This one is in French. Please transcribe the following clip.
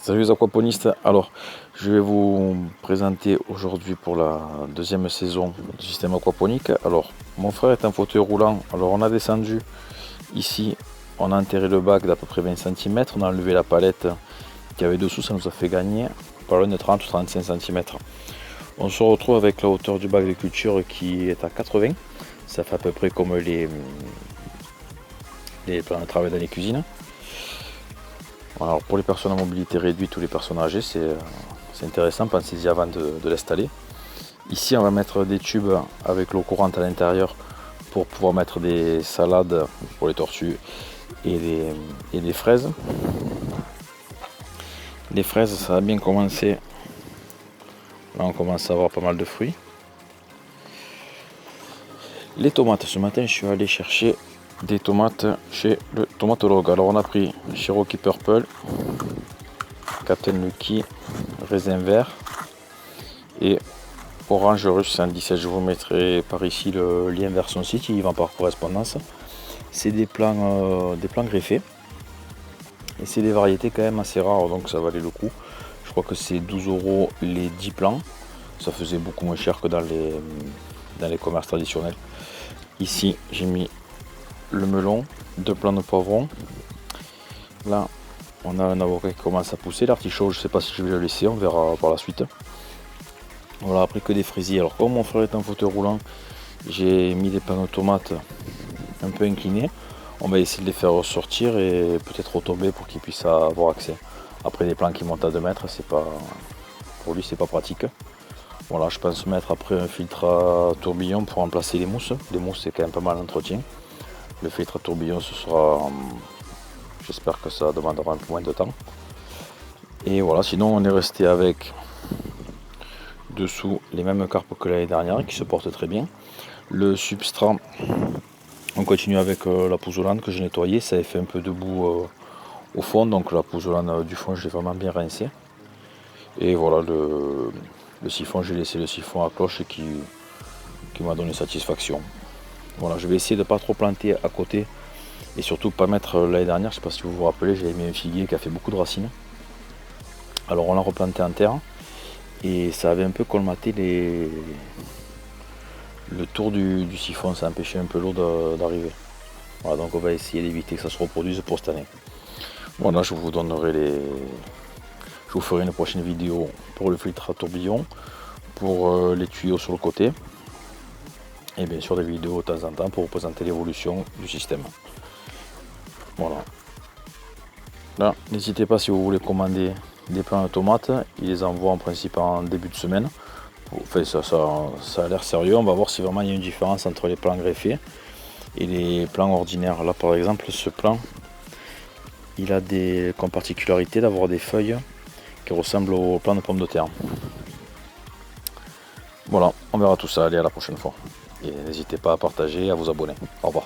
Salut les aquaponistes, alors je vais vous présenter aujourd'hui pour la deuxième saison du système aquaponique. Alors mon frère est en fauteuil roulant, alors on a descendu ici, on a enterré le bac d'à peu près 20 cm, on a enlevé la palette qu'il y avait dessous, ça nous a fait gagner pas loin de 30 ou 35 cm. On se retrouve avec la hauteur du bac de culture qui est à 80, ça fait à peu près comme les plans de travail dans les cuisines. Alors pour les personnes à mobilité réduite ou les personnes âgées, c'est intéressant, pensez-y avant de l'installer. Ici on va mettre des tubes avec l'eau courante à l'intérieur pour pouvoir mettre des salades pour les tortues et des fraises. Les fraises, ça a bien commencé. Là on commence à avoir pas mal de fruits. Les tomates, ce matin je suis allé chercher des tomates chez le tomatologue. Alors on a pris Cherokee Purple, Captain Lucky, raisin vert et orange russe 117. Je vous mettrai par ici le lien vers son site, il y vend par correspondance. C'est des plants greffés et c'est des variétés quand même assez rares, donc ça valait le coup. Je crois que c'est 12 € les 10 plants. Ça faisait beaucoup moins cher que dans les commerces traditionnels. Ici j'ai mis le melon, 2 plants de poivrons. Là on a un avocat qui commence à pousser. L'artichaut, je ne sais pas si je vais le laisser, on verra par la suite. Voilà, après que des fraisiers. Alors comme mon frère est en fauteuil roulant, j'ai mis des plants de tomates un peu inclinés. On va essayer de les faire ressortir et peut-être retomber pour qu'il puisse avoir accès. Après des plants qui montent à 2 mètres, c'est pas, pour lui c'est pas pratique. Voilà, je pense mettre après un filtre à tourbillon pour remplacer les mousses. Les mousses c'est quand même pas mal d'entretien. Le filtre à tourbillon, ce sera, j'espère que ça demandera un peu moins de temps. Et voilà, sinon on est resté avec dessous les mêmes carpes que l'année dernière qui se portent très bien. Le substrat, on continue avec la pouzzolane que j'ai nettoyée, ça avait fait un peu de boue au fond, donc la pouzzolane du fond je l'ai vraiment bien rincé. Et voilà, le siphon, j'ai laissé le siphon à cloche qui m'a donné satisfaction. Voilà, je vais essayer de ne pas trop planter à côté et surtout pas mettre l'année dernière, je ne sais pas si vous vous rappelez, j'avais mis un figuier qui a fait beaucoup de racines. Alors on l'a replanté en terre et ça avait un peu colmaté le tour du siphon, ça empêchait un peu l'eau d'arriver. Voilà, donc on va essayer d'éviter que ça se reproduise pour cette année. Voilà, je vous ferai une prochaine vidéo pour le filtre à tourbillon, pour les tuyaux sur le côté et bien sûr des vidéos de temps en temps pour vous présenter l'évolution du système. Voilà. Là, n'hésitez pas si vous voulez commander des plants de tomates, ils les envoient en principe en début de semaine. Enfin, ça a l'air sérieux, on va voir si vraiment il y a une différence entre les plants greffés et les plants ordinaires. Là par exemple, ce plant, il a comme particularité d'avoir des feuilles qui ressemblent aux plants de pommes de terre. Voilà, on verra tout ça, allez à la prochaine fois. Et n'hésitez pas à partager et à vous abonner. Au revoir.